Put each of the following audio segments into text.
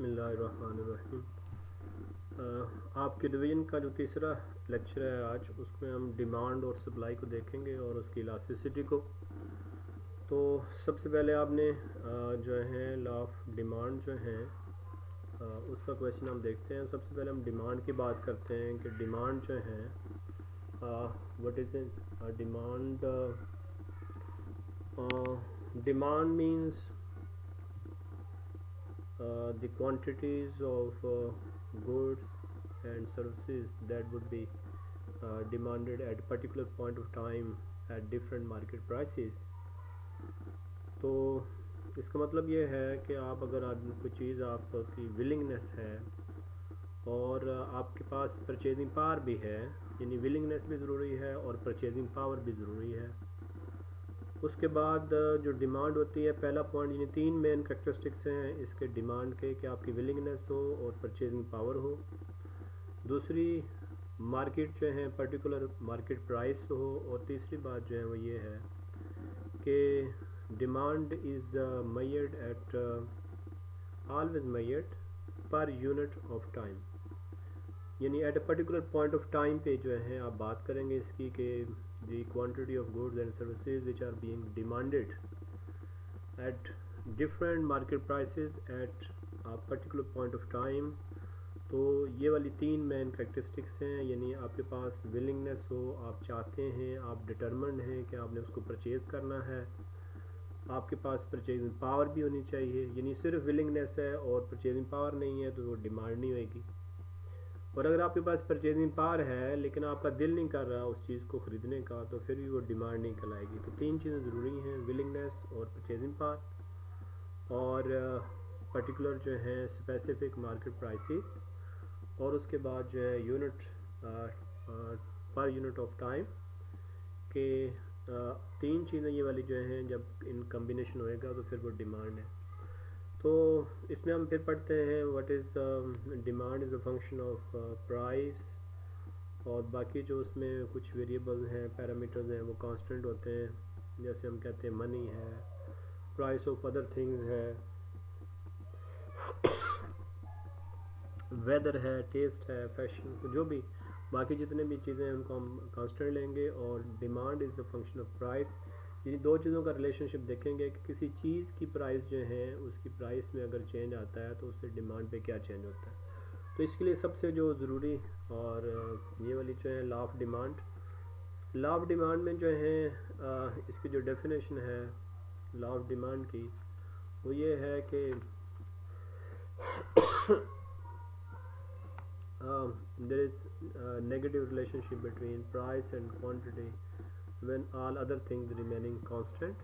बिस्मिल्लाहिर्रहमानिर्रहीम। आपके डिवीज़न का जो तीसरा लेक्चर है आज, उसमें हम डिमांड और सप्लाई को देखेंगे और उसकी इलास्टिसिटी को। तो सबसे पहले आपने जो है लॉ ऑफ डिमांड जो है उसका क्वेश्चन हम देखते हैं। सबसे पहले हम डिमांड की बात करते हैं कि डिमांड जो है what is demand. Demand means the quantities of goods and services that would be demanded at a particular point of time at different market prices। तो इसका मतलब ये है कि आप अगर आदमी कोई चीज़ आपकी विलिंगनेस है और आपके पास परचेजिंग पावर भी है, यानी विलिंगनेस भी ज़रूरी है और परचेजिंग पावर भी ज़रूरी है। उसके बाद जो डिमांड होती है, पहला पॉइंट, यानी तीन मेन करेक्टरिस्टिक्स हैं इसके डिमांड के कि आपकी विलिंगनेस हो और परचेजिंग पावर हो। दूसरी, मार्केट जो है पर्टिकुलर मार्केट प्राइस हो। और तीसरी बात जो है वो ये है कि demand is measured at always measured per unit of time, यानी at a particular point of time पे जो है आप बात करेंगे इसकी कि the quantity of goods and services which are being demanded at different market prices at a particular point of time। तो ये वाली तीन मेन करेक्टरिस्टिक्स हैं, यानी आपके पास विलिंगनेस हो, आप चाहते हैं, आप डिटरमिन्ड हैं कि आपने उसको परचेज़ करना है, आपके पास परचेजिंग पावर भी होनी चाहिए। यानी सिर्फ विलिंगनेस है और परचेजिंग पावर नहीं है तो वो डिमांड नहीं होएगी। और अगर आपके पास परचेजिंग पावर है लेकिन आपका दिल नहीं कर रहा उस चीज़ को ख़रीदने का, तो फिर भी वो डिमांड नहीं कहलाएगी। तो तीन चीज़ें ज़रूरी हैं, विलिंगनेस और परचेजिंग पावर और पर्टिकुलर जो है स्पेसिफिक मार्केट प्राइसेस, और उसके बाद जो है यूनिट पर यूनिट ऑफ टाइम के तीन चीज़ें ये वाली जो हैं जब इन कम्बिनेशन होएगा तो फिर वो डिमांड है। तो इसमें हम फिर पढ़ते हैं what is demand is a function of price, और बाकी जो उसमें कुछ वेरिएबल हैं, पैरामीटर्स हैं, वो कांस्टेंट होते हैं। जैसे हम कहते हैं मनी है, प्राइस ऑफ अदर थिंग्स है, वेदर है, टेस्ट है, फैशन, जो भी बाकी जितने भी चीज़ें हैं उनको हम कांस्टेंट लेंगे। और demand is the function of price, ये दो चीज़ों का रिलेशनशिप देखेंगे कि किसी चीज़ की प्राइस जो है उसकी प्राइस में अगर चेंज आता है तो उससे डिमांड पे क्या चेंज होता है। तो इसके लिए सबसे जो ज़रूरी और ये वाली जो है law of demand, law of demand में जो है इसकी जो डेफिनेशन है लॉ ऑफ डिमांड की, वो ये है कि there is a negative relationship between price and quantity when all other things remaining constant।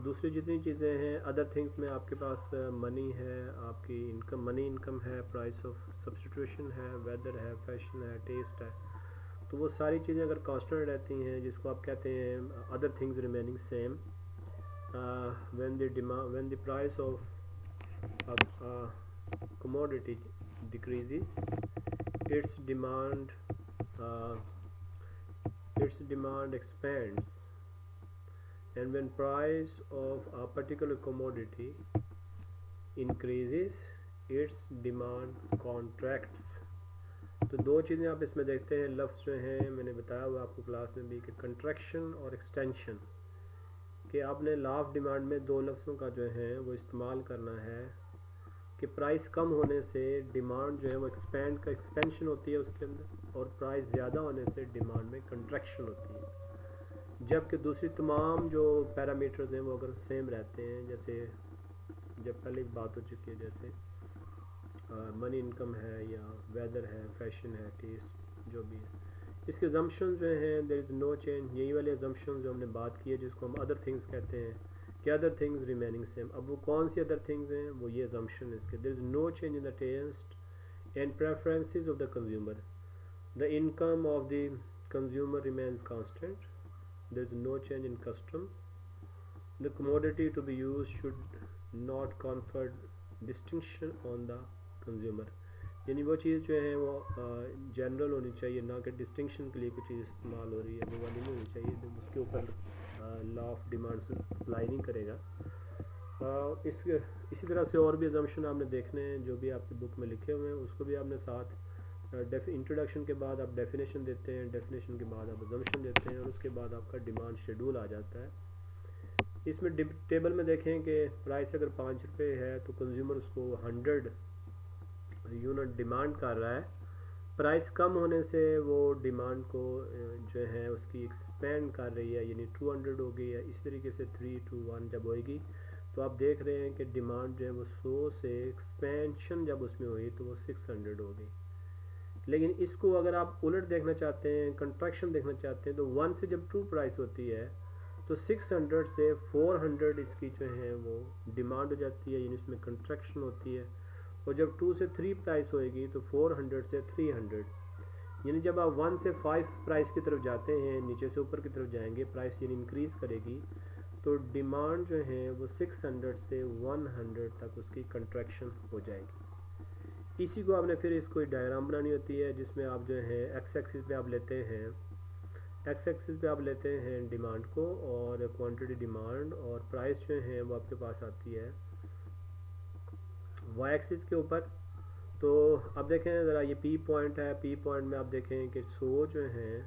दूसरी जितनी चीज़ें हैं अदर थिंग्स में आपके पास मनी है, आपकी इनकम, मनी इनकम है, प्राइस ऑफ सब्सटीट्यूशन है, वेदर है, फैशन है, टेस्ट है, तो वो सारी चीज़ें अगर कांस्टेंट रहती हैं, जिसको आप कहते हैं other things remaining same, when the price of commodity decreases, its demand expands, and when price of a particular commodity increases, its demand contracts। तो दो चीज़ें आप इसमें देखते हैं, लफ्ज़ जो हैं मैंने बताया हुआ आपको क्लास में भी कि कंट्रैक्शन और एक्सटेंशन, कि आपने लॉ ऑफ डिमांड में दो लफ्ज़ों का जो है वो इस्तेमाल करना है कि प्राइस कम होने से डिमांड जो है वो एक्सपेंशन होती है उसके अंदर, और प्राइस ज़्यादा होने से डिमांड में कंट्रैक्शन होती है। जबकि दूसरी तमाम जो पैरामीटर्स हैं वो अगर सेम रहते हैं, जैसे जब पहले बात हो चुकी है, जैसे मनी इनकम है या वेदर है, फैशन है, टेस्ट, जो भी है, इसके अजम्पशन जो हैं देयर इज़ नो चेंज। यही वाले अजम्पशन जो हमने बात की है जिसको हम अदर थिंग्स कहते हैं कि अदर थिंग्स रिमेनिंग सेम। अब वो कौन सी अदर थिंग्स हैं, वो ये अजम्पशन है इसके, there is no change in the taste and preferences of the consumer, the income of the consumer remains constant, there is no change in customs, the commodity to be use should not confer distinction on the consumer, यानी वो चीज़ जो है वो general होनी चाहिए, ना कि distinction के लिए कोई चीज़ इस्तेमाल हो रही है वो वाली नहीं होनी चाहिए, उसके ऊपर लॉ ऑफ डिमांड अप्लाई नहीं करेगा। इसी तरह से और भी अजम्पशन आपने देखने हैं जो भी आपकी बुक में लिखे हुए हैं, उसको भी आपने साथ इंट्रोडक्शन के बाद आप डेफिनेशन देते हैं, डेफिनेशन के बाद आप अजम्पशन देते हैं, और उसके बाद आपका डिमांड शेड्यूल आ जाता है। इसमें टेबल में देखें कि प्राइस अगर 5 रुपये है तो कंज्यूमर उसको 100 यूनिट डिमांड कर रहा है। प्राइस कम होने से वो डिमांड को जो है उसकी एक्सपेंड कर रही है, यानी 200 हो गई है। इस तरीके से 3 to 1 जब होएगी तो आप देख रहे हैं कि डिमांड जो है वो 100 से एक्सपेंशन जब उसमें हुई तो वो 600 हो गई। लेकिन इसको अगर आप उलट देखना चाहते हैं, कंट्रैक्शन देखना चाहते हैं, तो 1 से जब 2 प्राइस होती है तो 600 से 400 इसकी जो है वो डिमांड हो जाती है, यानी इसमें कंट्रैक्शन होती है। और जब 2 से 3 प्राइस होएगी तो 400 से 300, यानी जब आप 1 से 5 प्राइस की तरफ जाते हैं, नीचे से ऊपर की तरफ जाएंगे, प्राइस यानी इंक्रीज़ करेगी, तो डिमांड जो है वो 600 से 100 तक उसकी कंट्रैक्शन हो जाएगी। इसी को आपने फिर इसको डायग्राम बनानी होती है, जिसमें आप जो है एक्स एक्सिस पे आप लेते हैं, एक्स एक्सिस पे आप लेते हैं डिमांड को और क्वांटिटी डिमांड, और प्राइस जो है वो आपके पास आती है वाई एक्सिस के ऊपर। तो अब देखें ज़रा, ये पी पॉइंट है, पी पॉइंट में आप देखें कि 100 जो है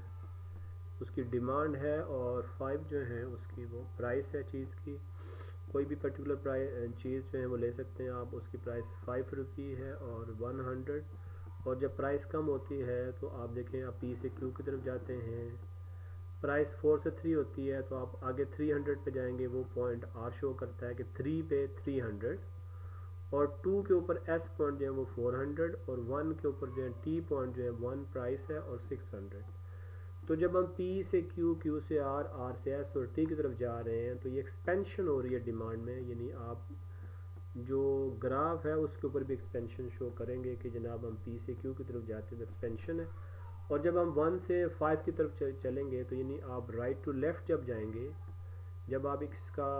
उसकी डिमांड है और 5 जो है उसकी वो प्राइस है चीज़ की। कोई भी पर्टिकुलर प्राइस चीज़ जो है वो ले सकते हैं आप, उसकी प्राइस 5 रुपये है और 100। और जब प्राइस कम होती है तो आप देखें आप पी से क्यू की तरफ जाते हैं, प्राइस 4 से 3 होती है तो आप आगे 300 पे जाएंगे, वो पॉइंट आर शो करता है कि 3 पे 300, और 2 के ऊपर एस पॉइंट जो है वो 400, और 1 के ऊपर जो है टी पॉइंट जो है 1 प्राइस है और 600। तो जब हम पी से क्यू, क्यू से आर, आर से एस और टी की तरफ जा रहे हैं तो ये एक्सपेंशन हो रही है डिमांड में, यानी आप जो ग्राफ है उसके ऊपर भी एक्सपेंशन शो करेंगे कि जनाब हम पी से क्यू की तरफ जाते हैं तो एक्सपेंशन है। और जब हम 1 से 5 की तरफ चलेंगे तो यानी आप राइट टू लेफ़्ट जब जाएंगे, जब आप इसका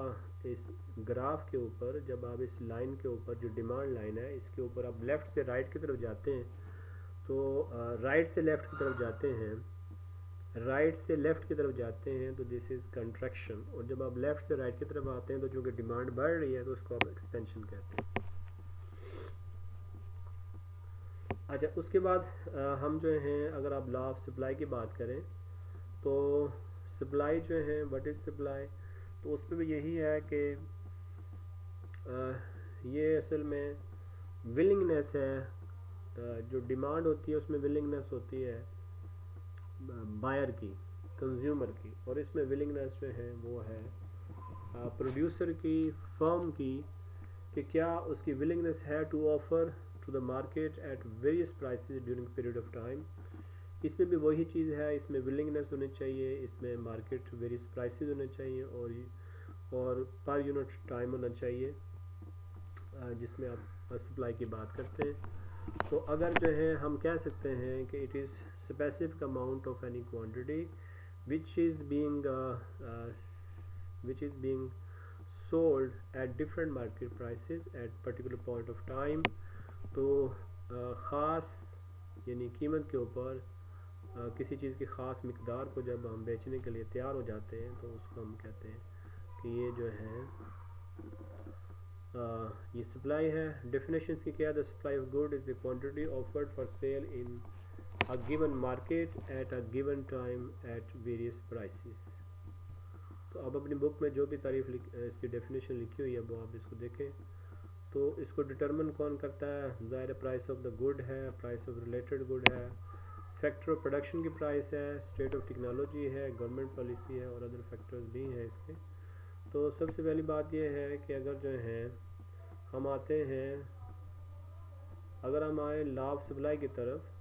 इस ग्राफ के ऊपर, जब आप इस लाइन के ऊपर जो डिमांड लाइन है इसके ऊपर आप लेफ़्ट से राइट की तरफ जाते हैं, तो राइट से लेफ़्ट की तरफ जाते हैं, राइट से लेफ़्ट की तरफ जाते हैं तो दिस इज़ कंट्रैक्शन। और जब आप लेफ़्ट से राइट की तरफ आते हैं तो चूँकि डिमांड बढ़ रही है तो उसको आप एक्सपेंशन कहते हैं। अच्छा, उसके बाद हम जो हैं अगर आप लॉ ऑफ सप्लाई की बात करें तो सप्लाई जो है व्हाट इज़ सप्लाई, तो उसमें भी यही है कि ये असल में विलिंगनेस है, जो डिमांड होती है उसमें विलिंगनेस होती है बायर की, कंज्यूमर की, और इसमें विलिंगनेस जो है वो है प्रोड्यूसर की, फर्म की, कि क्या उसकी विलिंगनेस है to offer to the market at various prices during period of time. इसमें भी वही चीज़ है, इसमें विलिंगनेस होनी चाहिए, इसमें मार्केट वेरियस प्राइसेस होने चाहिए, और पर यूनिट टाइम होना चाहिए जिसमें आप सप्लाई की बात करते हैं। तो अगर जो है हम कह सकते हैं कि it is specific amount of any quantity which is being sold at different market prices at particular point of time। तो ख़ास यानी कीमत के ऊपर किसी चीज़ की ख़ास मिकदार को जब हम बेचने के लिए तैयार हो जाते हैं तो उसको हम कहते हैं कि ये जो है ये सप्लाई है। डेफिनेशन की क्या है, the supply of good is the quantity offered for sale in a given market at a given time at various prices। तो अब अपनी बुक में जो भी तारीफ इसकी डेफिनेशन लिखी हुई है वो आप इसको देखें। तो इसको डिटरमिन कौन करता है, ज़ाहिर प्राइस ऑफ द गुड है, प्राइस ऑफ रिलेटेड गुड है, फैक्टर ऑफ प्रोडक्शन की प्राइस है, स्टेट ऑफ टेक्नोलॉजी है, गवर्नमेंट पॉलिसी है, और अदर फैक्टर्स भी हैं इसके। तो सबसे पहली बात यह है कि अगर जो है हम आते हैं, अगर हम आए लॉ ऑफ सप्लाई की तरफ,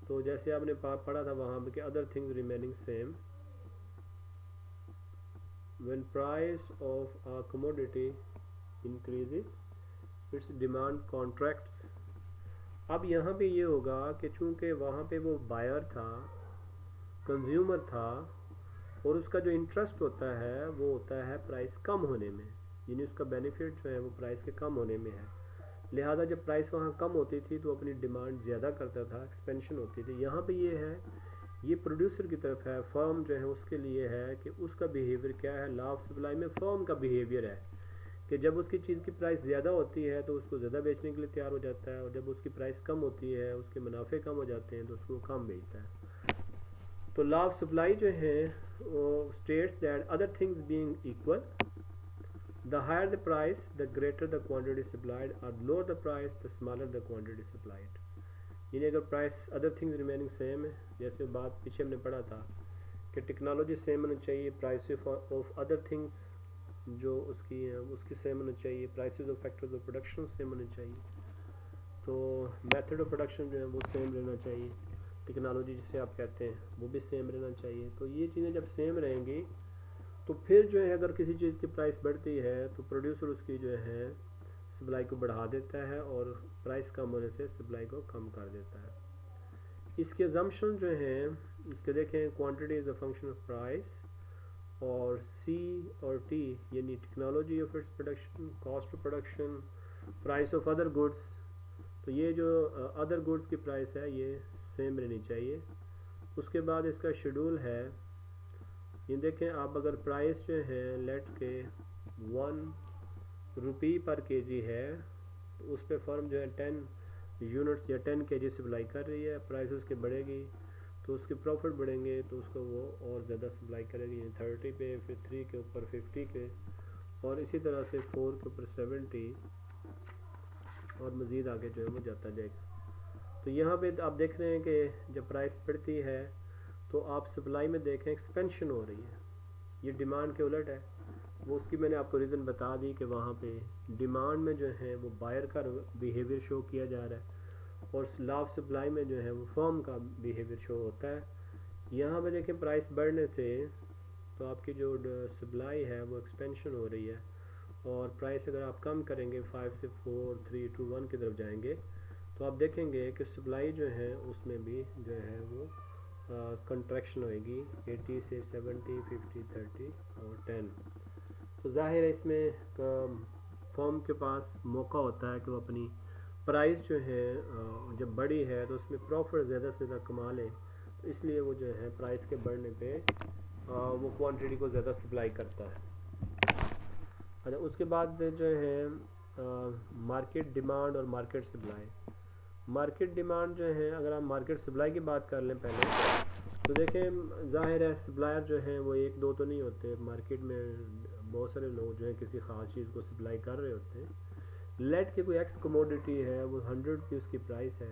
तो जैसे आपने पढ़ा था वहाँ पे कि other things remaining same, when price of a commodity increases it's demand contracts. अब यहाँ पे ये होगा कि चूँकि वहाँ पे वो बायर था, कंज्यूमर था, और उसका जो इंटरेस्ट होता है वो होता है प्राइस कम होने में, यानी उसका बेनिफिट जो है वो प्राइस के कम होने में है। लिहाजा जब प्राइस वहाँ कम होती थी तो अपनी डिमांड ज़्यादा करता था, एक्सपेंशन होती थी। यहाँ पे ये है, ये प्रोड्यूसर की तरफ है, फर्म जो है उसके लिए है कि उसका बिहेवियर क्या है। लॉ ऑफ सप्लाई में फर्म का बिहेवियर है कि जब उसकी चीज़ की प्राइस ज़्यादा होती है तो उसको ज़्यादा बेचने के लिए तैयार हो जाता है, और जब उसकी प्राइस कम होती है, उसके मुनाफे कम हो जाते हैं, तो उसको कम बेचता है। तो लॉ ऑफ सप्लाई जो है वो states that other things being equal, the higher the price the greater the quantity supplied, और lower the price the smaller the quantity supplied. यानी अगर price other things remaining same है, जैसे बात पीछे हमने पढ़ा था कि टेक्नोलॉजी सेम होनी चाहिए, प्राइस ऑफ अदर थिंग्स जो उसकी सेम होनी चाहिए, prices of factors of production same होने चाहिए, तो मेथड ऑफ प्रोडक्शन जो है वो सेम रहना चाहिए, टेक्नोलॉजी जिसे आप कहते हैं वो भी सेम रहना चाहिए। तो ये चीज़ें जब सेम रहेंगी तो फिर जो है अगर किसी चीज़ की प्राइस बढ़ती है तो प्रोड्यूसर उसकी जो है सप्लाई को बढ़ा देता है, और प्राइस कम होने से सप्लाई को कम कर देता है। इसके अजम्पशन जो हैं इसके देखें, quantity is a function of price, और सी और टी यानी technology of its production, cost of production, price of other goods. तो ये जो अदर गुड्स की प्राइस है ये सेम रहनी चाहिए। उसके बाद इसका शेड्यूल है, ये देखें आप, अगर प्राइस जो है लेट के 1 रुपी पर केजी है तो उस पर फर्म जो है 10 यूनिट्स या 10 केजी सप्लाई कर रही है, प्राइस उसकी बढ़ेगी तो उसके प्रॉफिट बढ़ेंगे, तो उसको वो और ज़्यादा सप्लाई करेगी, यानी 30 पे, फिर 3 के ऊपर 50 के, और इसी तरह से 4 के ऊपर 70, और मज़ीद आगे जो है वो जाता जाएगा। तो यहाँ पे आप देख रहे हैं कि जब प्राइस बढ़ती है तो आप सप्लाई में देखें एक्सपेंशन हो रही है, ये डिमांड के उलट है। वो उसकी मैंने आपको रीज़न बता दी कि वहाँ पे डिमांड में जो है वो बायर का बिहेवियर शो किया जा रहा है, और लॉ ऑफ सप्लाई में जो है वो फर्म का बिहेवियर शो होता है। यहाँ पे देखें प्राइस बढ़ने से तो आपकी जो सप्लाई है वो एक्सपेंशन हो रही है, और प्राइस अगर आप कम करेंगे 5 से 4, 3, 2, 1 की तरफ जाएंगे तो आप देखेंगे कि सप्लाई जो है उसमें भी जो है वो कंट्रैक्शन होएगी 80 से 70, 50, 30 और 10। तो जाहिर है इसमें फर्म के पास मौका होता है कि वो अपनी प्राइस जो है जब बड़ी है तो उसमें प्रॉफिट ज़्यादा से ज़्यादा कमा ले, तो इसलिए वो जो है प्राइस के बढ़ने पे वो क्वांटिटी को ज़्यादा सप्लाई करता है। अच्छा, उसके बाद जो है मार्केट डिमांड और मार्केट सप्लाई। मार्केट डिमांड जो है, अगर आप मार्केट सप्लाई की बात कर लें पहले, तो देखें जाहिर है सप्लायर जो हैं वो एक दो तो नहीं होते, मार्केट में बहुत सारे लोग जो हैं किसी ख़ास चीज़ को सप्लाई कर रहे होते हैं। लेट के कोई एक्स कमोडिटी है, वो 100 की उसकी प्राइस है,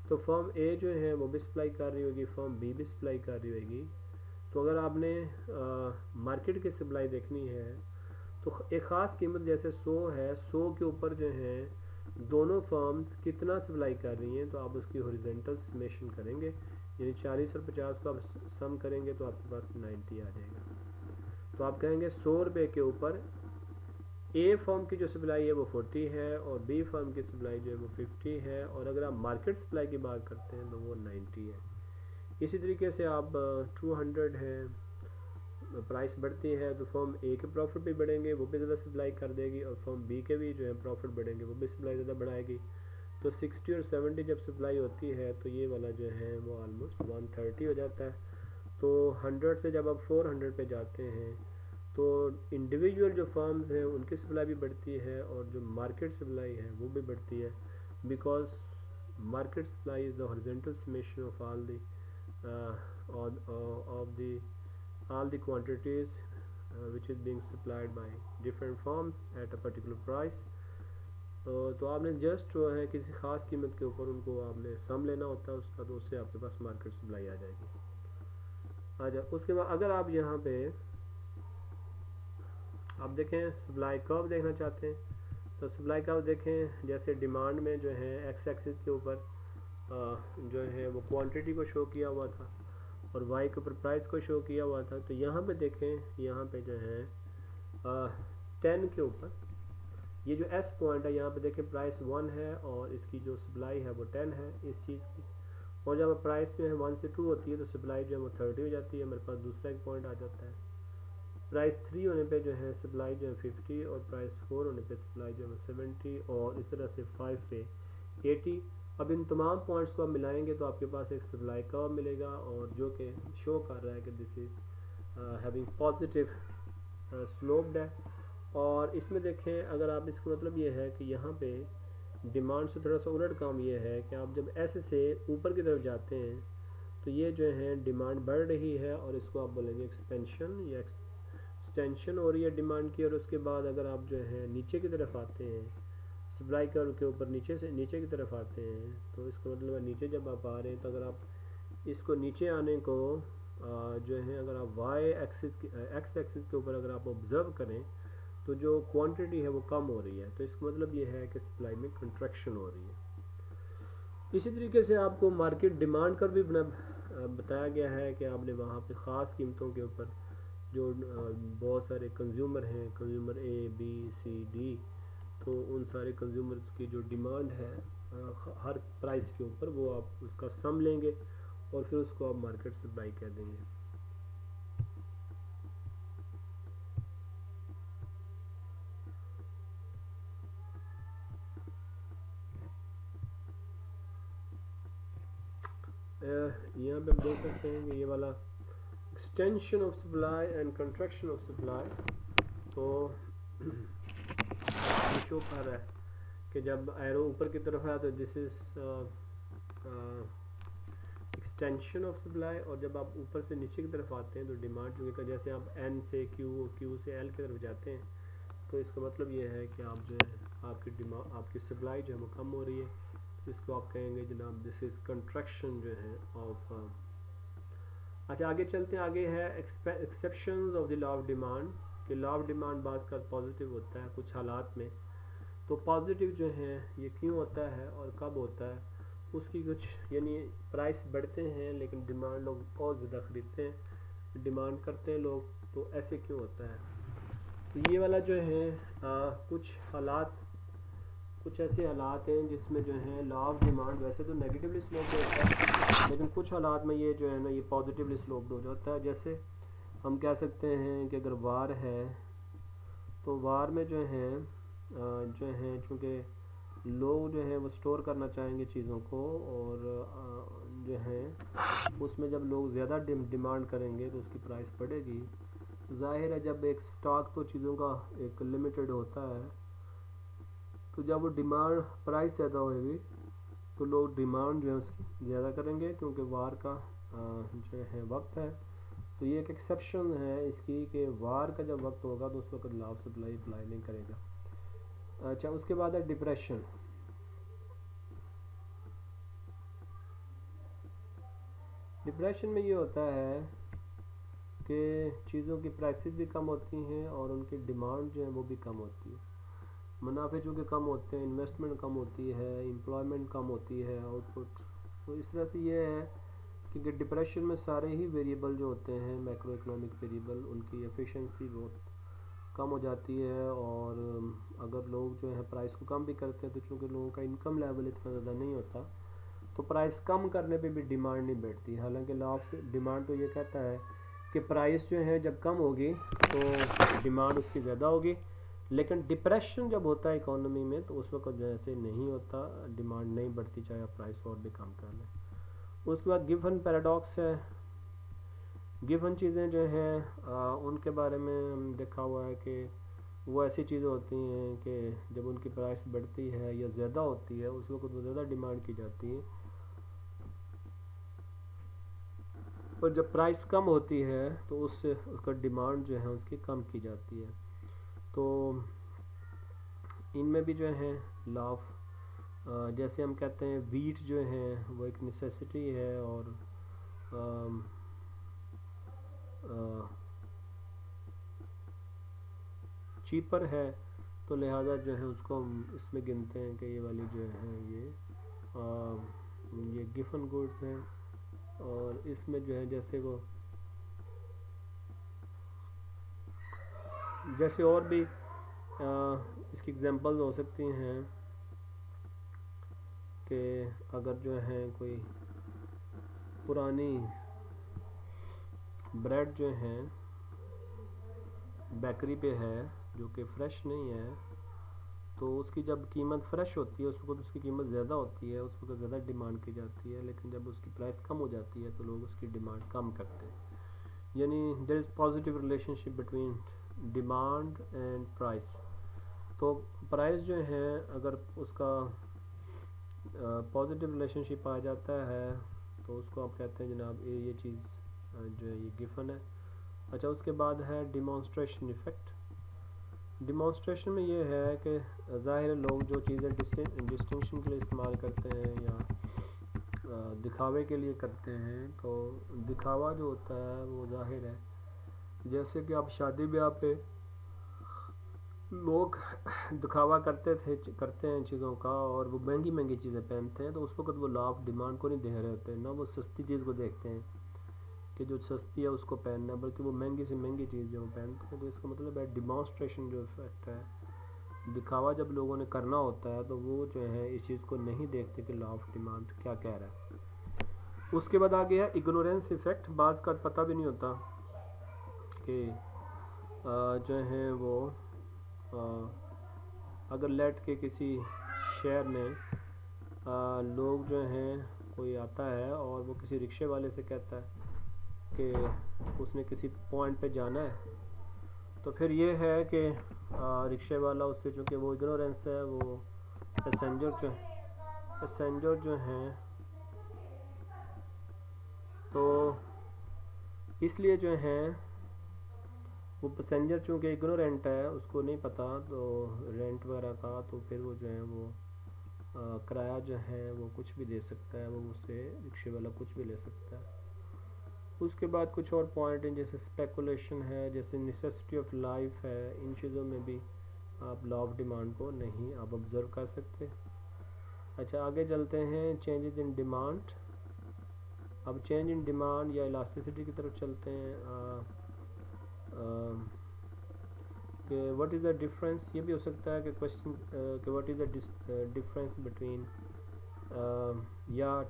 तो फर्म ए जो है वो भी सप्लाई कर रही होगी, फर्म बी भी सप्लाई कर रही होगी। तो अगर आपने मार्केट की सप्लाई देखनी है तो एक ख़ास कीमत जैसे 100 है, 100 के ऊपर जो है दोनों फर्म्स कितना सप्लाई कर रही हैं, तो आप उसकी हॉरिजॉन्टल समेशन करेंगे, यानी 40 और 50 को आप सम करेंगे तो आपके पास 90 आ जाएगा। तो आप कहेंगे 100 रुपये के ऊपर ए फर्म की जो सप्लाई है वो 40 है, और बी फर्म की सप्लाई जो है वो 50 है, और अगर आप मार्केट सप्लाई की बात करते हैं तो वो 90 है। इसी तरीके से आप 200 है, प्राइस बढ़ती है तो फर्म ए के प्रॉफिट भी बढ़ेंगे, वो भी ज़्यादा सप्लाई कर देगी, और फर्म बी के भी जो है प्रॉफिट बढ़ेंगे, वो भी सप्लाई ज़्यादा बढ़ाएगी। तो 60 और 70 जब सप्लाई होती है तो ये वाला जो है वो ऑलमोस्ट 130 हो जाता है। तो 100 से जब आप 400 पे जाते हैं तो इंडिविजुअल जो फर्म्स हैं उनकी सप्लाई भी बढ़ती है, और जो मार्केट सप्लाई है वो भी बढ़ती है, because market supply is the horizontal summation of all the quantities which is being supplied by different firms at a particular price। तो आपने जस्ट जो है किसी ख़ास कीमत के ऊपर उनको आपने सम लेना होता है उसका, तो उससे आपके पास मार्केट सप्लाई आ जाएगी। अच्छा, उसके बाद अगर आप यहाँ पे आप देखें सप्लाई कर्व देखना चाहते हैं तो सप्लाई कर्व देखें, जैसे डिमांड में जो है एक्स एक्सिस के ऊपर जो है वो क्वांटिटी को शो किया हुआ था, और वाई के ऊपर प्राइस को शो किया हुआ था। तो यहाँ पे देखें, यहाँ पे जो है 10 के ऊपर ये जो एस पॉइंट है, यहाँ पे देखें प्राइस 1 है और इसकी जो सप्लाई है वो 10 है इस चीज़ की, और जब प्राइस जो है 1 से 2 होती है तो सप्लाई जो है वो 30 हो जाती है, मेरे पास दूसरा एक पॉइंट आ जाता है। प्राइस 3 होने पे जो है सप्लाई जो है 50, और प्राइस 4 होने पे सप्लाई जो है 70, और इस तरह से 5 पे 80। अब इन तमाम पॉइंट्स को आप मिलाएंगे तो आपके पास एक सप्लाई कर्व मिलेगा, और जो कि शो कर रहा है कि this is having positive sloped है, और इसमें देखें अगर आप, इसका मतलब ये है कि यहाँ पे डिमांड से थोड़ा सा उलट काम ये है कि आप जब ऐसे से ऊपर की तरफ जाते हैं तो ये जो है डिमांड बढ़ रही है और इसको आप बोलेंगे एक्सपेंशन या एक्सटेंशन हो रही है डिमांड की। और उसके बाद अगर आप जो है नीचे की तरफ आते हैं, सप्लाई कर्व के ऊपर नीचे से नीचे की तरफ आते हैं, तो इसका मतलब है नीचे जब आप आ रहे हैं तो अगर आप इसको नीचे आने को जो है अगर आप वाई एक्सिस एक्स एक्सिस के ऊपर अगर आप ऑब्जर्व करें तो जो क्वांटिटी है वो कम हो रही है, तो इसका मतलब ये है कि सप्लाई में कंट्रैक्शन हो रही है। इसी तरीके से आपको मार्केट डिमांड कर भी बताया गया है कि आपने वहाँ पे ख़ास कीमतों के ऊपर जो बहुत सारे कंज्यूमर हैं, consumer A B C D, तो उन सारे कंज्यूमर्स की जो डिमांड है हर प्राइस के ऊपर, वो आप उसका सम लेंगे और फिर उसको आप मार्केट सप्लाई कह देंगे। यहाँ पे हम देख सकते हैं कि ये वाला extension of supply and contraction of supply, तो ये शो कर रहा है कि जब एरो ऊपर की तरफ है तो this is extension of supply, और जब आप ऊपर से नीचे की तरफ आते हैं तो डिमांड क्योंकि जैसे आप एन से क्यू से एल की तरफ जाते हैं तो इसका मतलब ये है कि आप जो है आपकी डिमांड, आपकी सप्लाई जो है वो कम हो रही है, तो इसको आप कहेंगे जनाब दिस इज़ कंट्रैक्शन जो है ऑफ। अच्छा आगे चलते हैं, आगे है exceptions of the law of demand, कि लॉ ऑफ डिमांड बात का पॉजिटिव होता है कुछ हालात में, तो पॉजिटिव जो है ये क्यों होता है और कब होता है उसकी कुछ, यानी प्राइस बढ़ते हैं लेकिन डिमांड लोग और ज़्यादा ख़रीदते हैं, डिमांड करते हैं लोग, तो ऐसे क्यों होता है। तो ये वाला जो है कुछ हालात, कुछ ऐसे हालात हैं जिसमें जो है लॉ ऑफ डिमांड वैसे तो नेगेटिवली स्लोप्ड होता है लेकिन कुछ हालात में ये जो है ना ये पॉजिटिवली स्लोप्ड हो जाता है। जैसे हम कह सकते हैं कि अगर वार है तो वार में जो है चूँकि लोग जो है वो स्टोर करना चाहेंगे चीज़ों को, और जो है उसमें जब लोग ज़्यादा डिमांड करेंगे तो उसकी प्राइस बढ़ेगी। जाहिर है जब एक स्टॉक तो चीज़ों का एक लिमिटेड होता है, तो जब वो डिमांड प्राइस ज़्यादा होगी तो लोग डिमांड जो है उसकी ज़्यादा करेंगे क्योंकि वार का जो है वक्त है। तो ये एक एक्सेप्शन है इसकी कि वार का जब वक्त होगा तो उस वक्त लॉ ऑफ सप्लाई अप्लाई नहीं करेगा। अच्छा उसके बाद है डिप्रेशन। डिप्रेशन में ये होता है कि चीज़ों की प्राइसेस भी कम होती हैं और उनकी डिमांड जो है वो भी कम होती है, मुनाफे चूँकि कम होते हैं, इन्वेस्टमेंट कम होती है, एम्प्लॉयमेंट कम होती है, आउटपुट। तो इस तरह से ये है कि डिप्रेशन में सारे ही वेरिएबल जो होते हैं मैक्रो इकोनॉमिक वेरिएबल, उनकी एफिशिएंसी बहुत कम हो जाती है, और अगर लोग जो है प्राइस को कम भी करते हैं तो चूँकि लोगों का इनकम लेवल इतना ज़्यादा नहीं होता तो प्राइस कम करने पे भी डिमांड नहीं बैठती। हालांकि लॉ ऑफ डिमांड तो ये कहता है कि प्राइस जो है जब कम होगी तो डिमांड उसकी ज़्यादा होगी, लेकिन डिप्रेशन जब होता है इकोनॉमी में तो उस वक्त जैसे नहीं होता, डिमांड नहीं बढ़ती चाहे आप प्राइस और भी कम कर लें। उसके बाद गिवन पैराडॉक्स है। गिवन चीज़ें जो हैं उनके बारे में देखा हुआ है कि वो ऐसी चीज़ें होती हैं कि जब उनकी प्राइस बढ़ती है या ज़्यादा होती है उस वक्त वो ज़्यादा डिमांड की जाती है, और जब प्राइस कम होती है तो उससे उसका डिमांड जो है उसकी कम की जाती है। तो इनमें भी जो है लॉ ऑफ, जैसे हम कहते हैं वीट जो है वो एक नेसेसिटी है और चीपर है, तो लिहाजा जो है उसको हम इसमें गिनते हैं कि ये वाली जो है ये गिवन गुड्स है, और इसमें जो है जैसे वो जैसे और भी इसकी एग्जांपल्स हो सकती हैं कि अगर जो है कोई पुरानी ब्रेड जो है बेकरी पे है जो कि फ़्रेश नहीं है, तो उसकी जब कीमत फ़्रेश होती है उस वक्त उसकी कीमत ज़्यादा होती है, उस वक्त ज़्यादा डिमांड की जाती है, लेकिन जब उसकी प्राइस कम हो जाती है तो लोग उसकी डिमांड कम करते हैं। यानी there is positive relationship between demand and price. तो प्राइस जो है अगर उसका पॉजिटिव रिलेशनशिप आ जाता है तो उसको आप कहते हैं जनाब ये चीज़ जो है ये गिवन है। अच्छा, उसके बाद है डिमॉन्स्ट्रेशन इफ़ेक्ट। डिमॉन्स्ट्रेशन में ये है कि ज़ाहिर लोग जो चीज़ें डिस्टिंक्शन के लिए इस्तेमाल करते हैं या दिखावे के लिए करते हैं, तो दिखावा जो होता है वो ज़ाहिर है, जैसे कि आप शादी ब्याह पे लोग दिखावा करते हैं चीज़ों का, और वो महंगी महंगी चीज़ें पहनते हैं, तो उस वक्त वो लॉ ऑफ डिमांड को नहीं देख रहे होते हैं ना, वो सस्ती चीज़ को देखते हैं कि जो सस्ती है उसको पहनना, बल्कि वो महंगी से महंगी चीज़ जो पहनते हैं। तो इसका मतलब है डिमॉन्स्ट्रेशन जो इफेक्ट है, दिखावा जब लोगों ने करना होता है तो वो जो है इस चीज़ को नहीं देखते कि लॉ ऑफ डिमांड क्या कह रहा है। उसके बाद आ गया इग्नोरेंस इफेक्ट। बाज़ का पता भी नहीं होता कि जो है वो अगर लेट के किसी शहर में लोग जो हैं, कोई आता है और वो किसी रिक्शे वाले से कहता है कि उसने किसी पॉइंट पे जाना है, तो फिर ये है कि रिक्शे वाला उससे, चूँकि वो इग्नोरेंस है, वो पैसेंजर जो हैं, तो इसलिए जो है वो पैसेंजर चूँकि इग्नोरेंट है, उसको नहीं पता तो रेंट वगैरह का, तो फिर वो जो है वो किराया जो है वो कुछ भी दे सकता है, वो उससे रिक्शे वाला कुछ भी ले सकता है। उसके बाद कुछ और पॉइंट हैं, जैसे स्पेकुलेशन है, जैसे नेसेसिटी ऑफ लाइफ है। इन चीज़ों में भी आप लॉ ऑफ डिमांड को नहीं आप ऑब्ज़र्व कर सकते। अच्छा, आगे चलते हैं चेंजेस इन डिमांड। अब चेंज इन डिमांड या इलास्टिसिटी की तरफ चलते हैं। कि व्हाट इज़ द डिफरेंस, ये भी हो सकता है कि क्वेश्चन कि what is the difference between या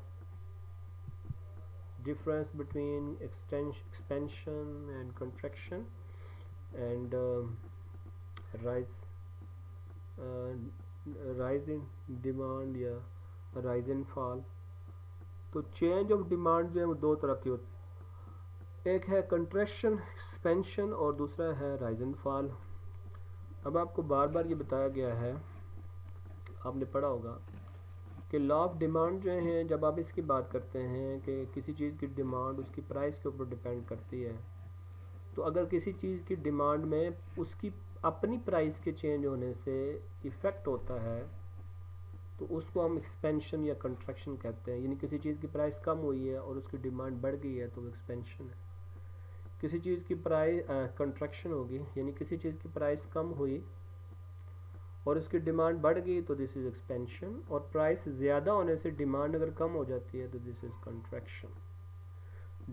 difference between expansion and contraction and uh, rise in demand या rise and fall। तो चेंज ऑफ डिमांड जो है वो दो तरह की होती है, एक है कंट्रैक्शन एक्सपेंशन और दूसरा है राइज एंड फॉल। अब आपको बार बार ये बताया गया है, आपने पढ़ा होगा कि लॉ ऑफ डिमांड जो है, जब आप इसकी बात करते हैं कि किसी चीज़ की डिमांड उसकी प्राइस के ऊपर डिपेंड करती है, तो अगर किसी चीज़ की डिमांड में उसकी अपनी प्राइस के चेंज होने से इफ़ेक्ट होता है, तो उसको हम एक्सपेंशन या कंट्रैक्शन कहते हैं। यानी किसी चीज़ की प्राइस कम हुई है और उसकी डिमांड बढ़ गई है तो वो एक्सपेंशन है। किसी चीज़ की प्राइस कंट्रैक्शन होगी, यानी किसी चीज़ की प्राइस कम हुई और उसकी डिमांड बढ़ गई तो दिस इज़ एक्सपेंशन, और प्राइस ज़्यादा होने से डिमांड अगर कम हो जाती है तो दिस इज़ कंट्रैक्शन।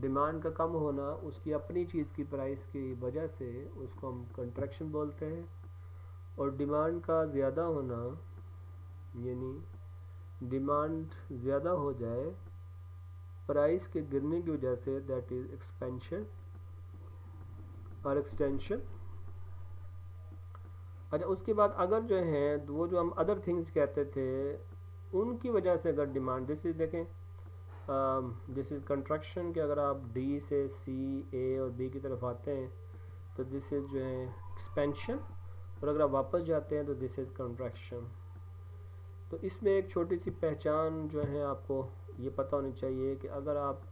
डिमांड का कम होना उसकी अपनी चीज़ की प्राइस की वजह से उसको हम कंट्रैक्शन बोलते हैं, और डिमांड का ज़्यादा होना यानी डिमांड ज़्यादा हो जाए प्राइस के गिरने की वजह से, दैट इज़ एक्सपेंशन और एक्सटेंशन। अच्छा, उसके बाद अगर जो है वो जो हम अदर थिंग्स कहते थे उनकी वजह से अगर डिमांड, जैसे देखें दिस इज़ कंट्रैक्शन कि अगर आप डी से सी, ए और बी की तरफ आते हैं तो दिस इज़ जो है एक्सपेंशन, और अगर आप वापस जाते हैं तो दिस इज़ कंट्रैक्शन। तो इसमें एक छोटी सी पहचान जो है आपको ये पता होनी चाहिए कि अगर आप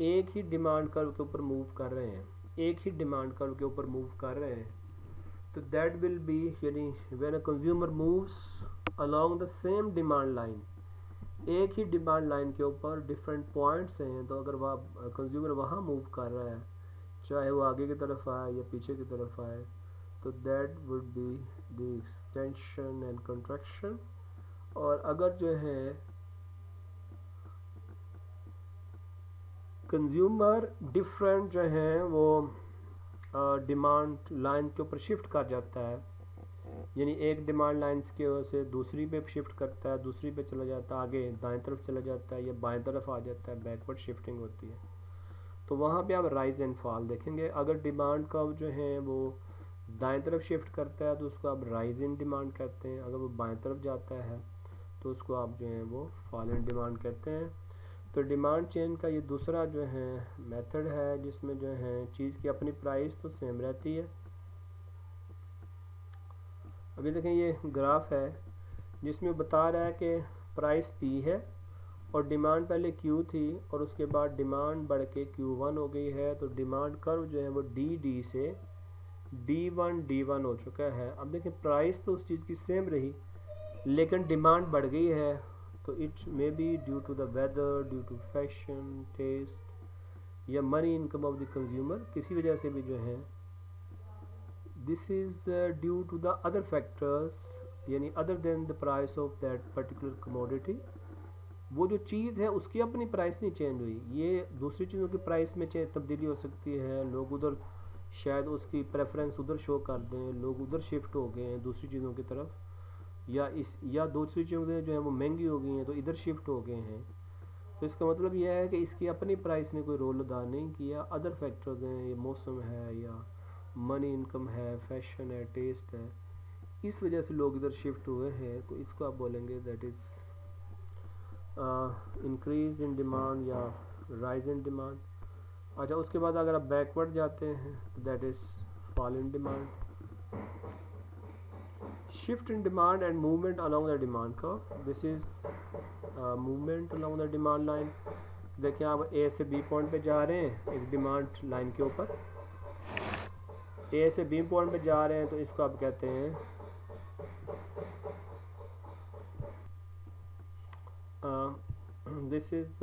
एक ही डिमांड कर्व के ऊपर मूव कर रहे हैं, एक ही डिमांड कर्व के ऊपर मूव कर रहे हैं, तो दैट विल बी, यानी when a consumer moves along the same demand line, एक ही डिमांड लाइन के ऊपर डिफरेंट पॉइंट्स हैं, तो अगर वह कंज्यूमर वहाँ मूव कर रहा है, चाहे वो आगे की तरफ आए या पीछे की तरफ आए, तो that would be the extension and contraction. और अगर जो है कंज्यूमर डिफरेंट जो है वो डिमांड लाइन के ऊपर शिफ्ट कर जाता है, यानी एक डिमांड लाइन के से दूसरी पे शिफ्ट करता है, दूसरी पे चला जाता है, आगे दाएं तरफ चला जाता है या बाएं तरफ आ जाता है, बैकवर्ड शिफ्टिंग होती है, तो वहाँ पे आप राइज एंड फॉल देखेंगे। अगर डिमांड का जो है वो दाएं तरफ शिफ्ट करता है तो उसको आप राइज इन डिमांड कहते हैं, अगर वो बाएं तरफ जाता है तो उसको आप जो है वो फॉल इन डिमांड कहते हैं। तो डिमांड चेंज का ये दूसरा जो है मेथड है, जिसमें जो है चीज़ की अपनी प्राइस तो सेम रहती है अभी देखें ये ग्राफ है जिसमें बता रहा है कि प्राइस P है और डिमांड पहले Q थी और उसके बाद डिमांड बढ़ के Q1 हो गई है, तो डिमांड कर्व जो है वो D से D1 हो चुका है। अब देखें प्राइस तो उस चीज़ की सेम रही लेकिन डिमांड बढ़ गई है, तो it may be due to the weather, due to fashion, taste या money income of the consumer, किसी वजह से भी जो है this is due to the other factors, यानी other than the price of that particular commodity. वो जो चीज़ है उसकी अपनी प्राइस नहीं चेंज हुई, ये दूसरी चीज़ों की प्राइस में तब्दीली हो सकती है। लोग उधर शायद उसकी प्रेफरेंस उधर शो कर दें, लोग उधर शिफ्ट हो गए हैं दूसरी चीज़ों की तरफ, या दूसरी चीज़ें जो है वो महंगी हो गई हैं तो इधर शिफ्ट हो गए हैं। तो इसका मतलब यह है कि इसकी अपनी प्राइस ने कोई रोल अदा नहीं किया, अदर फैक्टर्स हैं, ये मौसम है या मनी इनकम है, फैशन है, टेस्ट है, इस वजह से लोग इधर शिफ्ट हुए हैं। तो इसको आप बोलेंगे that is increase in demand या राइज इन डिमांड। अच्छा, उसके बाद अगर आप बैकवर्ड जाते हैं तो that is fall in demand. Shift in demand and movement along the demand curve, this is movement along the demand line. देखिए आप ए से बी पॉइंट पे जा रहे हैं एक डिमांड लाइन के ऊपर, ए से बी पॉइंट पे जा रहे हैं तो इसको आप कहते हैं this is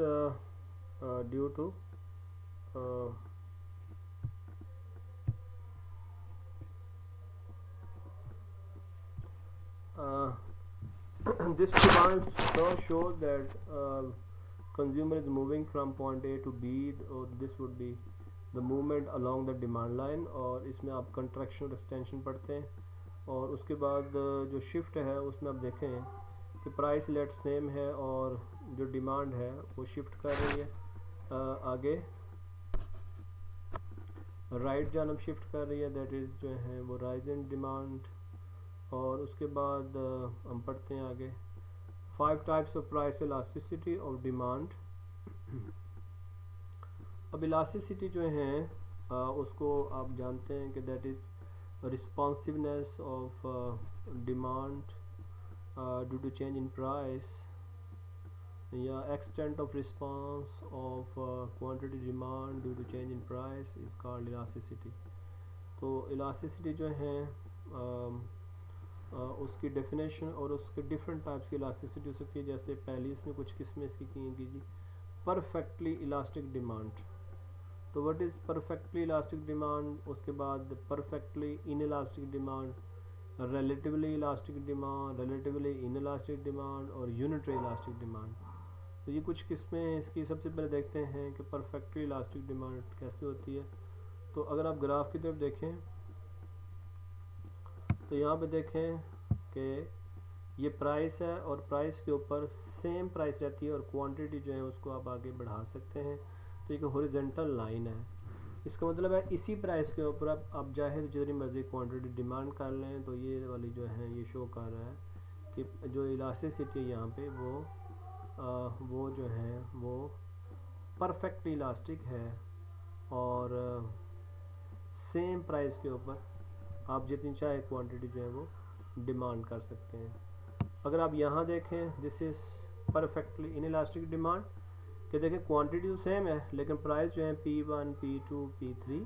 due to this demand shows that consumer is moving from point A to B, or this would be the movement along the demand line, और इसमें आप कंट्रैक्शन और एक्सटेंशन पढ़ते हैं। और उसके बाद जो शिफ्ट है उसमें आप देखें कि प्राइस लेट सेम है और जो डिमांड है वो शिफ्ट कर रही है आगे राइट जानब शिफ्ट कर रही है, दैट इज़ जो है वो राइज इन डिमांड। और उसके बाद हम पढ़ते हैं आगे 5 types of price elasticity of demand. अब इलास्टिसिटी जो है उसको आप जानते हैं कि that is responsiveness of demand due to change in price, या extent of response of quantity demand due to change in price is called elasticity। तो elasticity जो है उसकी डेफिनेशन और उसके डिफरेंट टाइप्स की इलास्टिसिटी हो सकती है। जैसे पहली इसमें कुछ किस्में इसकी की जी परफेक्टली इलास्टिक डिमांड। तो what is perfectly elastic demand, उसके बाद perfectly in elastic demand, relatively elastic demand, relatively in elastic demand और यूनिटरी इलास्टिक डिमांड। तो ये कुछ किस्में हैं इसकी। सबसे पहले देखते हैं कि परफेक्टली इलास्टिक डिमांड कैसे होती है। तो अगर आप ग्राफ की तरफ देखें तो यहाँ पे देखें कि ये प्राइस है और प्राइस के ऊपर सेम प्राइस रहती है और क्वांटिटी जो है उसको आप आगे बढ़ा सकते हैं। तो एक हॉरिजॉन्टल लाइन है, इसका मतलब है इसी प्राइस के ऊपर आप चाहे जितनी मर्जी क्वांटिटी डिमांड कर लें तो ये वाली जो है ये शो कर रहा है कि जो इलास्टिसिटी है यहाँ पे वो जो है वो परफेक्टली इलास्टिक है और सेम प्राइस के ऊपर आप जितनी चाहे क्वांटिटी जो है वो डिमांड कर सकते हैं। अगर आप यहाँ देखें this is perfectly in elastic demand कि देखें क्वांटिटी तो सेम है लेकिन प्राइस जो है P1, P2, P3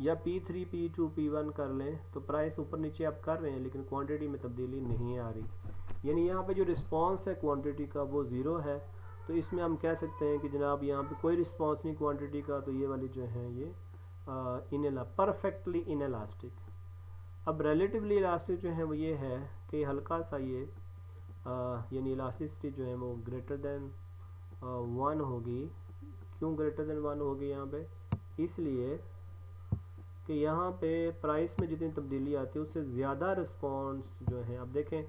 या P3, P2, P1 कर लें तो प्राइस ऊपर नीचे आप कर रहे हैं लेकिन क्वांटिटी में तब्दीली नहीं आ रही। यानी यहाँ पे जो रिस्पांस है क्वांटिटी का वो ज़ीरो है। तो इसमें हम कह सकते हैं कि जनाब यहाँ पे कोई रिस्पांस नहीं क्वांटिटी का, तो ये वाली जो है ये परफेक्टली इन इलास्टिक। अब रिलेटिवली इलास्टिक जो है वो ये है कि हल्का सा ये यानी इलास्टिसिटी जो है वो ग्रेटर देन 1 होगी। क्यों ग्रेटर देन 1 होगी यहाँ पे? इसलिए कि यहाँ पे प्राइस में जितनी तब्दीली आती है उससे ज़्यादा रिस्पॉन्स जो है, अब देखें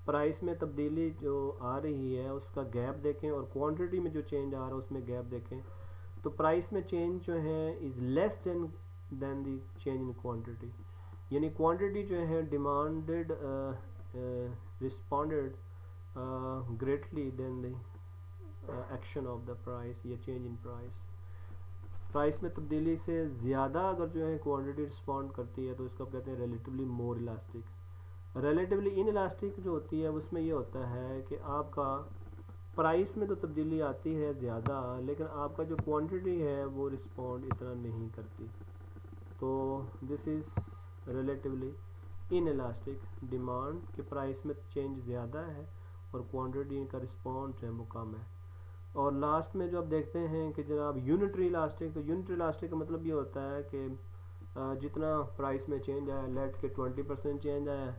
प्राइस में तब्दीली जो आ रही है उसका गैप देखें और क्वांटिटी में जो चेंज आ रहा है उसमें गैप देखें। तो प्राइस में चेंज जो है is less than the change in quantity, यानी क्वांटिटी जो है demanded responded greatly than the action of the price या चेंज इन प्राइस। प्राइस में तब्दीली से ज़्यादा अगर जो है क्वांटिटी रिस्पॉन्ड करती है तो इसको कहते हैं relatively more elastic. Relatively in elastic जो होती है उसमें ये होता है कि आपका प्राइस में तो तब्दीली आती है ज़्यादा, लेकिन आपका जो क्वांटिटी है वो रिस्पॉन्ड इतना नहीं करती। तो this is relatively in elastic, demand के प्राइस में चेंज ज़्यादा है और क्वांटिटी का रिस्पॉन्स है वो कम है। और लास्ट में जो आप देखते हैं कि जनाब यूनिटरी इलास्टिक, तो यूनिटरी इलास्टिक का मतलब ये होता है कि जितना प्राइस में चेंज आया, लेट के 20% चेंज आया,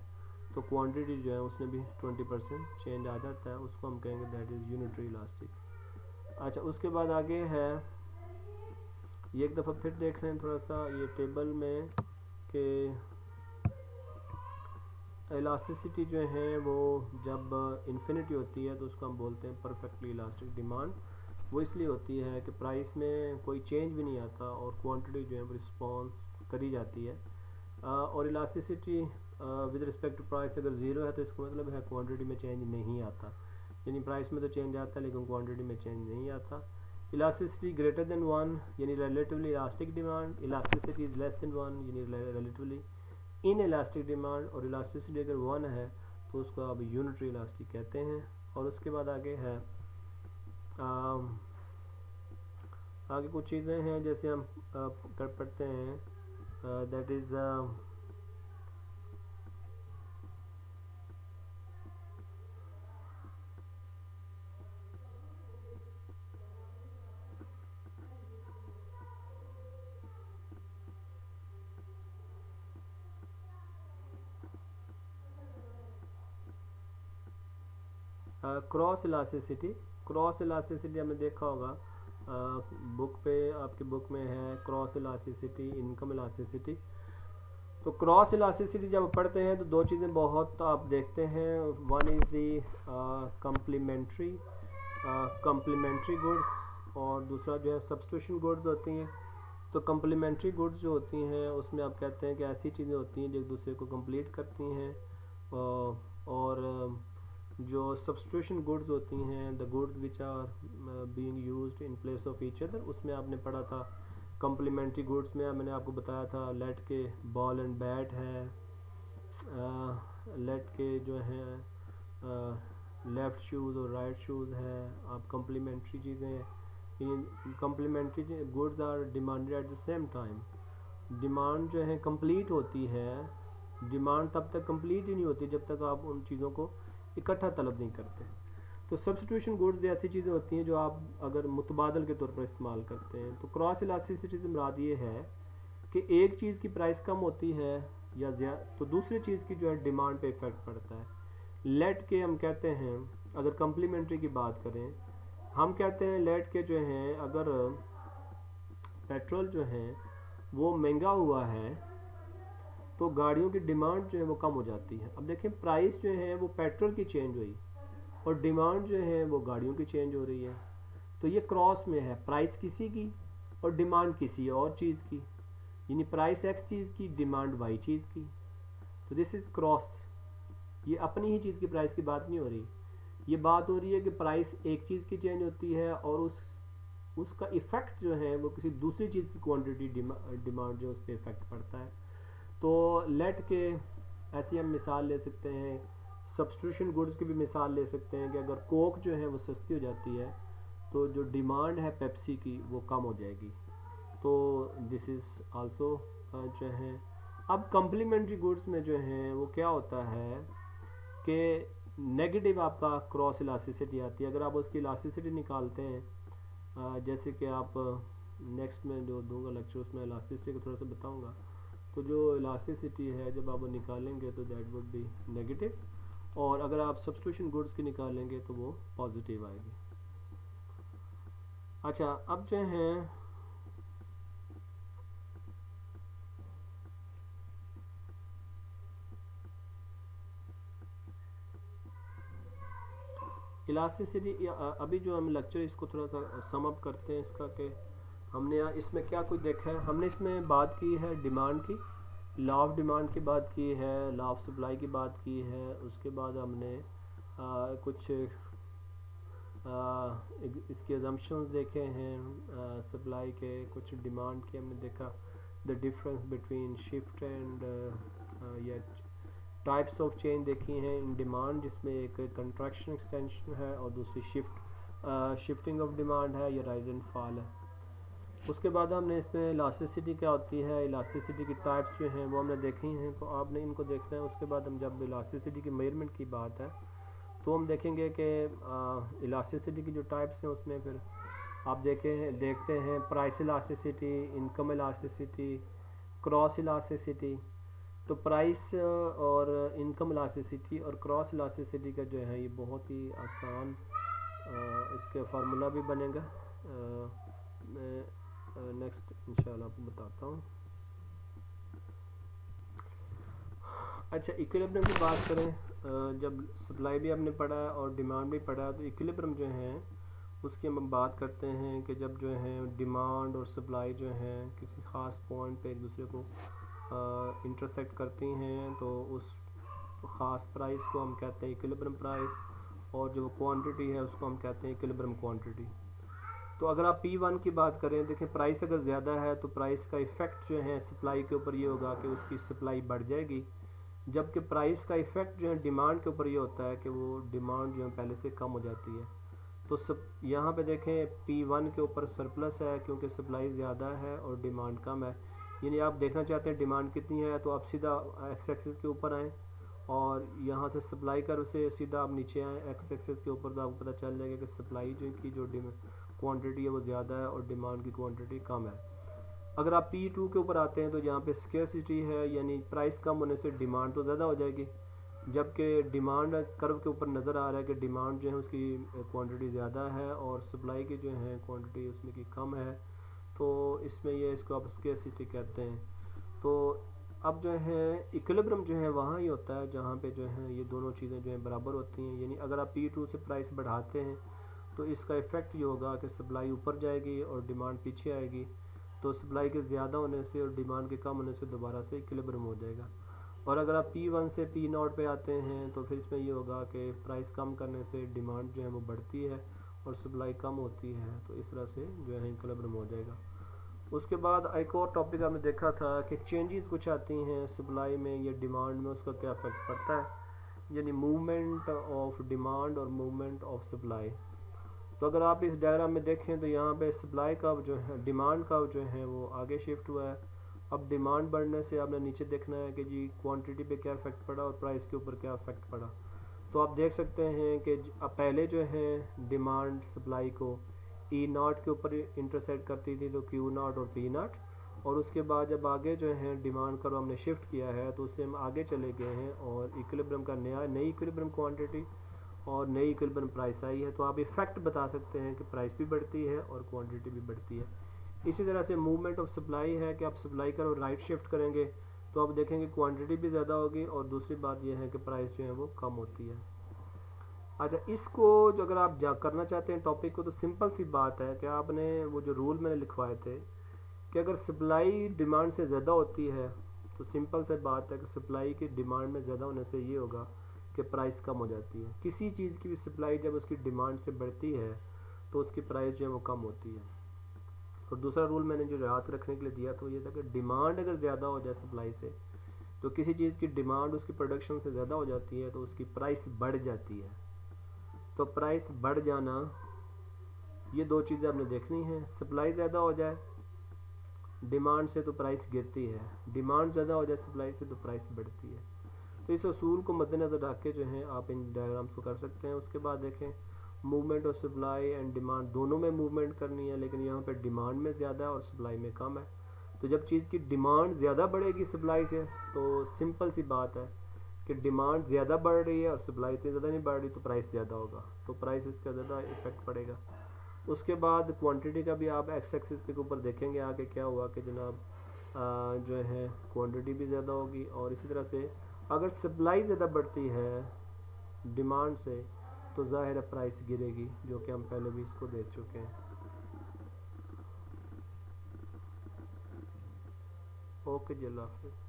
तो क्वांटिटी जो है उसमें भी 20% चेंज आ जाता है, उसको हम कहेंगे दैट इज़ यूनिटरी इलास्टिक। अच्छा, उसके बाद आगे है, ये एक दफ़ा फिर देख रहे हैं थोड़ा सा ये टेबल में कि इलास्टिसिटी जो है वो जब इन्फिनिटी होती है तो उसको हम बोलते हैं परफेक्टली इलास्टिक डिमांड। वो इसलिए होती है कि प्राइस में कोई चेंज भी नहीं आता और क्वांटिटी जो है वो रिस्पॉन्स करी जाती है। और elasticity with respect to price अगर ज़ीरो है तो इसका मतलब है क्वांटिटी में चेंज नहीं आता, यानी प्राइस में तो चेंज आता है लेकिन क्वांटिटी में चेंज नहीं आता। इलास्टिसिटी ग्रेटर देन 1 यानी relatively elastic demand, elasticity is less then 1 यानी रिलेटिवली इन इलास्टिक डिमांड, और इलास्टिसिटी अगर 1 है तो उसको आप यूनिटरी इलास्टिक कहते हैं। और उसके बाद आगे है आगे कुछ चीज़ें हैं जैसे हम कर पढ़ते हैं, that is cross elasticity. Cross elasticity हमने देखा होगा बुक पे, आपकी बुक में है क्रॉस इलास्टिसिटी, इनकम इलास्टिसिटी। तो क्रॉस इलास्टिसिटी जब पढ़ते हैं तो दो चीज़ें बहुत आप देखते हैं, one is the complementary goods और दूसरा जो है सब्स्टिट्यूशन गुड्स होती हैं। तो कम्प्लीमेंट्री गुड्स जो होती हैं उसमें आप कहते हैं कि ऐसी चीज़ें होती हैं जो एक दूसरे को कंप्लीट करती हैं, और जो सब्स्टिट्यूशन गुड्स होती हैं, the goods which are being used in place of each other, उसमें आपने पढ़ा था कम्प्लीमेंट्री गुड्स में मैंने आपको बताया था लेट के बॉल एंड बैट है, लेट के जो है लेफ़्ट शूज़ और राइट शूज़ है, आप कम्प्लीमेंट्री चीज़ें, complementary goods are demanded at the same time. Demand जो है कंप्लीट होती है, डिमांड तब तक कंप्लीट ही नहीं होती जब तक आप उन चीज़ों को इकट्ठा तलब नहीं करते। तो सब्स्टिट्यूशन गुड्स ऐसी चीज़ें होती हैं जो आप अगर मुतबादल के तौर पर इस्तेमाल करते हैं। तो क्रॉस इलास्टिसिटी से मुराद ये है कि एक चीज़ की प्राइस कम होती है या तो दूसरी चीज़ की जो है डिमांड पे इफ़ेक्ट पड़ता है। लेट के हम कहते हैं, अगर कम्प्लीमेंट्री की बात करें, हम कहते हैं लेट के जो हैं अगर पेट्रोल जो है वो महंगा हुआ है तो गाड़ियों की डिमांड जो है वो कम हो जाती है। अब देखें प्राइस जो है वो पेट्रोल की चेंज हुई और डिमांड जो है वो गाड़ियों की चेंज हो रही है, तो ये क्रॉस में है, प्राइस किसी की और डिमांड किसी और चीज़ की, यानी प्राइस एक्स चीज़ की, डिमांड वाई चीज़ की। तो दिस इज़ क्रॉस। ये अपनी ही चीज़ की प्राइस की बात नहीं हो रही, ये बात हो रही है कि प्राइस एक चीज़ की चेंज होती है और उसका इफ़ेक्ट जो है वो किसी दूसरी चीज़ की क्वांटिटी डिमांड जो उस पर इफ़ेक्ट पड़ता है। तो लेट के ऐसी हम मिसाल ले सकते हैं, सब्स्टिट्यूशन गुड्स की भी मिसाल ले सकते हैं कि अगर कोक जो है वो सस्ती हो जाती है तो जो डिमांड है पेप्सी की वो कम हो जाएगी। तो दिस इज़ आल्सो जो है। अब कम्प्लीमेंट्री गुड्स में जो है वो क्या होता है कि नेगेटिव आपका क्रॉस इलास्टिसिटी आती है। अगर आप उसकी इलास्टिसिटी निकालते हैं, जैसे कि आप नेक्स्ट में जो दूंगा लेक्चर उसमें इलास्टिसिटी को थोड़ा सा बताऊंगा, तो जो इलास्टिसिटी है जब आप वो निकालेंगे तो दैट वुड बी नेगेटिव, और अगर आप सब्स्टिट्यूशन गुड्स की निकालेंगे तो वो पॉजिटिव आएगी। अच्छा, अब जो है इलास्टिसिटी, अभी जो हम लेक्चर इसको थोड़ा सा सम अप करते हैं इसका कि हमने इसमें क्या कुछ देखा है। हमने इसमें बात की है डिमांड की, लॉ ऑफ डिमांड की बात की है, लॉ ऑफ सप्लाई की बात की है, उसके बाद हमने कुछ इसके अजम्पशंस देखे हैं सप्लाई के, कुछ डिमांड के हमने देखा, the difference between shift and या टाइप्स ऑफ चेंज देखी हैं इन डिमांड, जिसमें एक कंट्रैक्शन एक्सटेंशन है और दूसरी शिफ्टिंग ऑफ डिमांड है या राइज एंड फॉल है। उसके बाद हमने इसमें इलास्टिसिटी क्या होती है, इलास्टिसिटी की टाइप्स जो हैं वो हमने देखी हैं, तो आपने इनको देखना है। उसके बाद हम जब इलास्टिसिटी की मेजरमेंट की बात है तो हम देखेंगे कि इलास्टिसिटी की जो टाइप्स हैं उसमें फिर आप देखते हैं price elasticity, income elasticity, cross elasticity. तो प्राइस और इनकम इलास्टिसिटी और क्रॉस इलास्टिसिटी का जो है ये बहुत ही आसान इसके फार्मूला भी बनेगा। मैं नेक्स्ट इंशाल्लाह आपको बताता हूँ। अच्छा, इक्विलिब्रियम की बात करें, जब सप्लाई भी आपने पढ़ा है और डिमांड भी पढ़ा है, तो इक्विलिब्रियम जो है उसकी हम बात करते हैं कि जब जो है डिमांड और सप्लाई जो है किसी ख़ास पॉइंट पे एक दूसरे को इंटरसेक्ट करती हैं, तो उस ख़ास प्राइस को हम कहते हैं इक्विलिब्रियम प्राइस, और जो क्वांटिटी है उसको हम कहते हैं इक्विलिब्रियम क्वांटिटी। तो अगर आप P1 की बात करें, देखें प्राइस अगर ज़्यादा है तो प्राइस का इफ़ेक्ट जो है सप्लाई के ऊपर ये होगा कि उसकी सप्लाई बढ़ जाएगी, जबकि प्राइस का इफ़ेक्ट जो है डिमांड के ऊपर ये होता है कि वो डिमांड जो है पहले से कम हो जाती है। तो यहाँ पे देखें P1 के ऊपर सरप्लस है क्योंकि सप्लाई ज़्यादा है और डिमांड कम है। यानी आप देखना चाहते हैं डिमांड कितनी है, तो आप सीधा एक्स एक्सिस के ऊपर आएँ और यहाँ से सप्लाई कर उसे सीधा आप नीचे आएँ एक्स एक्सिस के ऊपर, तो आपको पता चल जाएगा कि सप्लाई जो क्वांटिटी है वो ज़्यादा है और डिमांड की क्वांटिटी कम है। अगर आप P2 के ऊपर आते हैं तो यहाँ पे स्केर्सिटी है, यानी प्राइस कम होने से डिमांड तो ज़्यादा हो जाएगी, जबकि डिमांड कर्व के ऊपर नज़र आ रहा है कि डिमांड जो है उसकी क्वांटिटी ज़्यादा है और सप्लाई की जो है क्वांटिटी उसमें की कम है। तो इसमें ये इसको आप स्केर्सिटी कहते हैं। तो अब जो है इक्विलिब्रियम जो है वहाँ ही होता है जहाँ पे जो है ये दोनों चीज़ें जो है बराबर होती हैं। यानी अगर आप P2 से प्राइस बढ़ाते हैं तो इसका इफ़ेक्ट ये होगा कि सप्लाई ऊपर जाएगी और डिमांड पीछे आएगी, तो सप्लाई के ज़्यादा होने से और डिमांड के कम होने से दोबारा से इक्विलिब्रियम हो जाएगा। और अगर आप P1 से P0 पे आते हैं तो फिर इसमें ये होगा कि प्राइस कम करने से डिमांड जो है वो बढ़ती है और सप्लाई कम होती है, तो इस तरह से जो है इक्विलिब्रियम हो जाएगा। उसके बाद एक और टॉपिक हमने देखा था कि चेंजेस कुछ आती हैं सप्लाई में या डिमांड में, उसका क्या इफेक्ट पड़ता है, यानी मूवमेंट ऑफ डिमांड और मूवमेंट ऑफ सप्लाई। तो अगर आप इस डायग्राम में देखें तो यहाँ पे सप्लाई का जो है डिमांड का जो है वो आगे शिफ्ट हुआ है। अब डिमांड बढ़ने से आपने नीचे देखना है कि जी क्वांटिटी पे क्या इफेक्ट पड़ा और प्राइस के ऊपर क्या इफेक्ट पड़ा। तो आप देख सकते हैं कि अब पहले जो है डिमांड सप्लाई को E0 के ऊपर इंटरसेक्ट करती थी, तो Q0 और P0, और उसके बाद जब आगे जो है डिमांड का हमने शिफ्ट किया है तो उससे हम आगे चले गए हैं और इक्विलिब्रियम का नई इक्विलिब्रियम क्वांटिटी और नई इक्विलिब्रियम प्राइस आई है। तो आप इफेक्ट बता सकते हैं कि प्राइस भी बढ़ती है और क्वांटिटी भी बढ़ती है। इसी तरह से मूवमेंट ऑफ सप्लाई है कि आप सप्लाई करो राइट शिफ्ट करेंगे तो आप देखेंगे क्वांटिटी भी ज़्यादा होगी और दूसरी बात यह है कि प्राइस जो है वो कम होती है। अच्छा, इसको जो अगर आप करना चाहते हैं टॉपिक को, तो सिंपल सी बात है कि आपने वो जो रूल मैंने लिखवाए थे कि अगर सप्लाई डिमांड से ज़्यादा होती है तो सिंपल सी बात है कि सप्लाई की डिमांड में ज़्यादा होने से ये होगा कि प्राइस कम हो जाती है। किसी चीज़ की भी सप्लाई जब उसकी डिमांड से बढ़ती है तो उसकी प्राइस जो है वो कम होती है। और दूसरा रूल मैंने जो याद रखने के लिए दिया तो ये था कि डिमांड अगर ज़्यादा हो जाए सप्लाई से, तो किसी चीज़ की डिमांड उसकी प्रोडक्शन से ज़्यादा हो जाती है तो उसकी प्राइस बढ़ जाती है। तो प्राइस बढ़ जाना, ये दो चीज़ें आपने देखनी है। सप्लाई ज़्यादा हो जाए डिमांड से तो प्राइस गिरती है, डिमांड ज़्यादा हो जाए सप्लाई से तो प्राइस बढ़ती है। तो इस असूल को मद्देनज़र रख के जो है आप इन डायग्राम्स को कर सकते हैं। उसके बाद देखें movement of supply and demand, दोनों में मूवमेंट करनी है, लेकिन यहाँ पे डिमांड में ज़्यादा है और सप्लाई में कम है। तो जब चीज़ की डिमांड ज़्यादा बढ़ेगी सप्लाई से, तो सिंपल सी बात है कि डिमांड ज़्यादा बढ़ रही है और सप्लाई इतनी ज़्यादा नहीं बढ़ रही, तो प्राइस ज़्यादा होगा, तो प्राइस इसका ज़्यादा इफेक्ट पड़ेगा। उसके बाद क्वांटिटी का भी आप एक्स एक्सिस के ऊपर देखेंगे आगे क्या हुआ कि जनाब जो है क्वांटिटी भी ज़्यादा होगी, और इसी तरह से अगर सप्लाई ज़्यादा बढ़ती है डिमांड से तो ज़ाहिर है प्राइस गिरेगी, जो कि हम पहले भी इसको देख चुके हैं। ओके जी, अल्लाह हाफ़िज़।